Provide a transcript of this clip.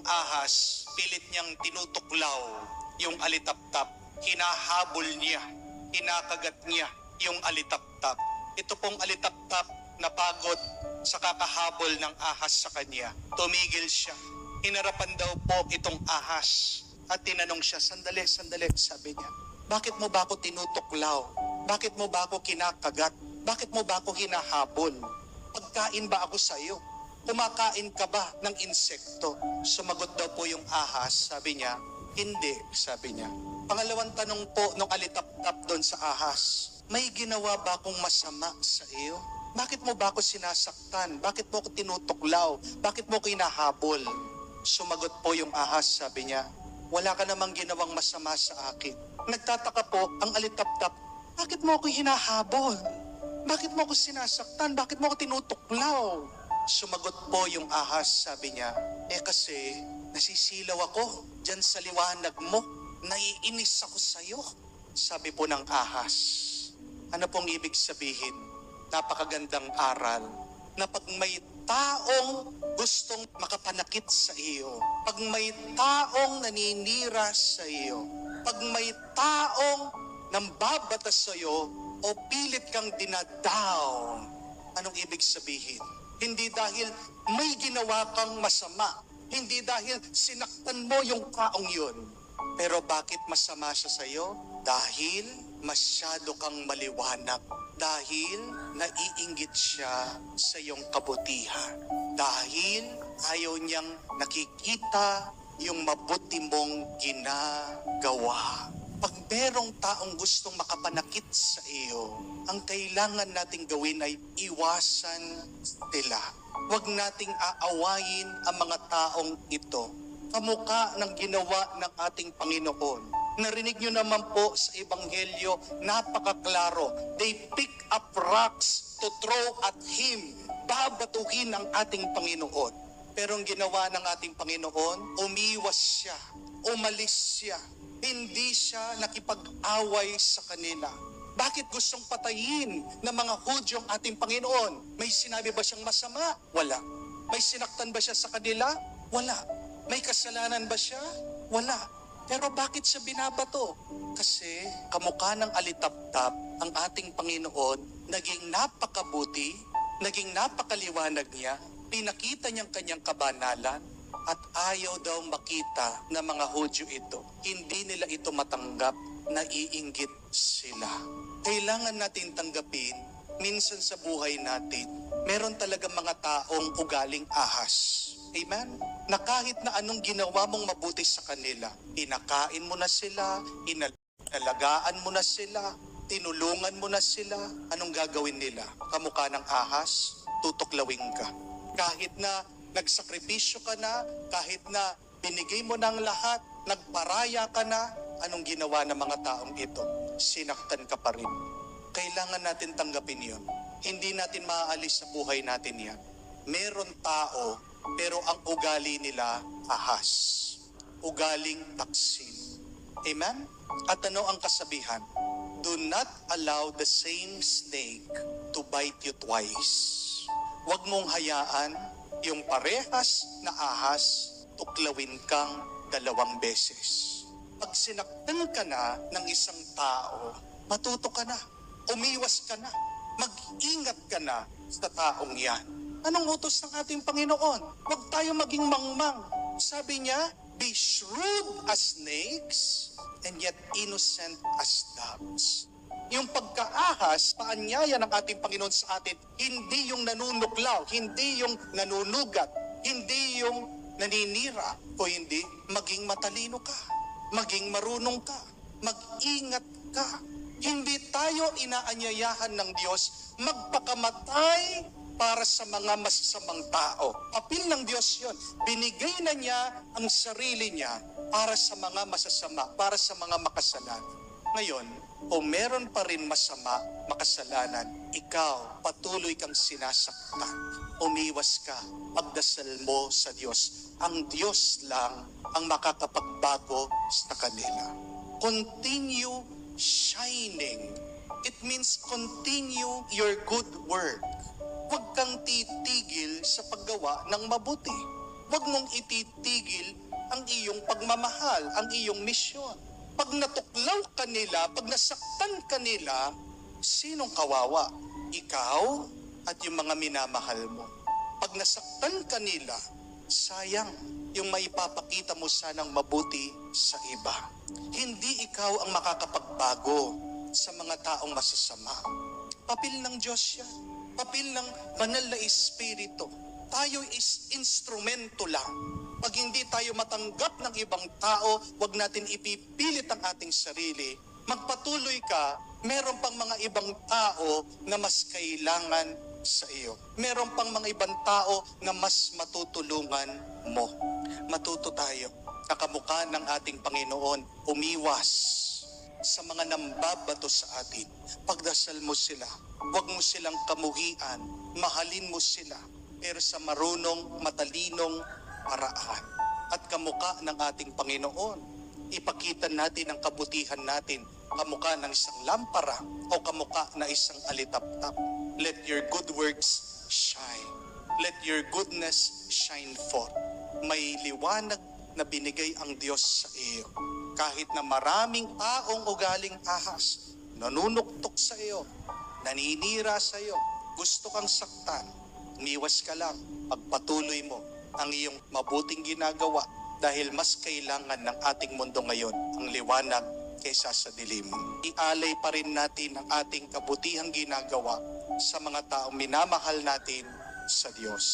ahas, pilit niyang tinutuklaw yung alitaptap. Hinahabol niya, kinakagat niya yung alitaptap. Ito pong alitaptap napagod sa kakahabol ng ahas sa kanya. Tumigil siya. Hinarapan daw po itong ahas at tinanong siya, sandali, sabi niya. Bakit mo ba ako tinutuklaw? Bakit mo ba ako kinakagat? Bakit mo ba ako hinahabol? Pagkain ba ako sa iyo? Kumakain ka ba ng insekto? Sumagot daw po yung ahas, sabi niya, hindi, sabi niya. Pangalawang tanong po nung alitap-tap doon sa ahas, may ginawa ba akong masama sa iyo? Bakit mo ba ako sinasaktan? Bakit mo ako tinutuklaw? Bakit mo ako hinahabol? Sumagot po yung ahas, sabi niya, wala ka namang ginawang masama sa akin. Nagtataka po ang alitap-tap, bakit mo ako hinahabol? Bakit mo ako sinasaktan? Bakit mo ako tinutuklaw? Sumagot po yung ahas, sabi niya, kasi nasisilaw ako dyan sa liwanag mo. Naiinis ako sa iyo. Sabi po ng ahas. Ano pong ibig sabihin? Napakagandang aral na pag may taong gustong makapanakit sa iyo, pag may taong naninira sa iyo, pag may taong nambabatas sa iyo o pilit kang dinadown, anong ibig sabihin? Hindi dahil may ginawa kang masama, hindi dahil sinaktan mo yung taong yun, pero bakit masama siya sa iyo? Dahil masyado kang maliwanag. Dahil naiinggit siya sa iyong kabutihan. Dahil ayaw niyang nakikita yung mabuti mong ginagawa. Pag merong taong gustong makapanakit sa iyo, ang kailangan nating gawin ay iwasan sila. Huwag nating aawayin ang mga taong ito. Kamukha ng ginawa ng ating Panginoon. Narinig nyo naman po sa Ebanghelyo, napakaklaro. They pick up rocks to throw at Him. Babatuhin ang ating Panginoon. Pero ang ginawa ng ating Panginoon, umiwas siya, umalis siya. Hindi siya nakipag-away sa kanila. Bakit gustong patayin ng mga Hudyo ang ating Panginoon? May sinabi ba siyang masama? Wala. May sinaktan ba siya sa kanila? Wala. May kasalanan ba siya? Wala. Pero bakit siya binabato? Kasi kamukha ng alitap-tap ang ating Panginoon, naging napakabuti, naging napakaliwanag niya, pinakita niyang kanyang kabanalan, at ayaw daw makita ng mga Hudyo ito. Hindi nila ito matanggap, naiinggit sila. Kailangan natin tanggapin, minsan sa buhay natin, meron talaga mga taong ugaling ahas. Amen? Na kahit na anong ginawa mong mabuti sa kanila, inakain mo na sila, inalagaan mo na sila, tinulungan mo na sila, anong gagawin nila? Kamukha ng ahas, tutuklawin ka. Kahit na nagsakripisyo ka na, kahit na binigay mo ng lahat, nagparaya ka na, anong ginawa ng mga taong ito? Sinaktan ka pa rin. Kailangan natin tanggapin yun. Hindi natin maaalis sa buhay natin yan. Meron tao, pero ang ugali nila, ahas. Ugaling taksil. Amen? At ano ang kasabihan? Do not allow the same snake to bite you twice. Huwag mong hayaan yung parehas na ahas, tuklawin kang 2 beses. Pag sinaktan ka na ng isang tao, matuto ka na, umiwas ka na, mag-ingat ka na sa taong yan. Anong utos ng ating Panginoon? Huwag tayo maging mangmang. Sabi niya, be shrewd as snakes and yet innocent as doves. Yung pagkaahas, paanyaya ng ating Panginoon sa atin, hindi yung nanunuklaw, hindi yung nanunugat, hindi yung naninira, o hindi, maging matalino ka, maging marunong ka, mag-ingat ka. Hindi tayo inaanyayahan ng Diyos magpakamatay para sa mga masasamang tao. Papil ng Diyos yon. Binigay na niya ang sarili niya para sa mga masasama, para sa mga makasalanan. Ngayon, kung meron pa rin masama, makasalanan, ikaw, patuloy kang sinasaktan. Umiwas ka, pagdasal mo sa Diyos. Ang Diyos lang ang makakapagbago sa kanila. Continue shining. It means continue your good work. Huwag kang titigil sa paggawa ng mabuti. Huwag mong ititigil ang iyong pagmamahal, ang iyong misyon. Pag natuklaw ka nila, pag nasaktan ka nila, sinong kawawa? Ikaw at yung mga minamahal mo. Pag nasaktan ka nila, sayang yung maipapakita mo sanang mabuti sa iba. Hindi ikaw ang makakapagbago sa mga taong masasama. Papel ng Diyos yan. Papel ng banal na Espiritu. Tayo is instrumento lang. Pag hindi tayo matanggap ng ibang tao, wag natin ipipilit ang ating sarili. Magpatuloy ka, meron pang mga ibang tao na mas kailangan sa iyo. Meron pang mga ibang tao na mas matutulungan mo. Matuto tayo, nakamukha ng ating Panginoon, umiwas sa mga nambabato sa atin. Pagdasal mo sila, huwag mo silang kamuhian, mahalin mo sila, pero sa marunong, matalinong paraan. At kamukha ng ating Panginoon, ipakita natin ang kabutihan natin, kamukha ng isang lampara o kamukha na isang alitaptap. Let your good works shine. Let your goodness shine forth. May liwanag na binigay ang Diyos sa iyo. Kahit na maraming taong ugaling ahas, nanunuktok sa iyo, naninira sa iyo, gusto kang saktan, umiwas ka lang, pagpatuloy mo ang iyong mabuting ginagawa dahil mas kailangan ng ating mundo ngayon ang liwanag kaysa sa dilim. Ialay pa rin natin ang ating kabutihang ginagawa sa mga taong minamahal natin sa Diyos.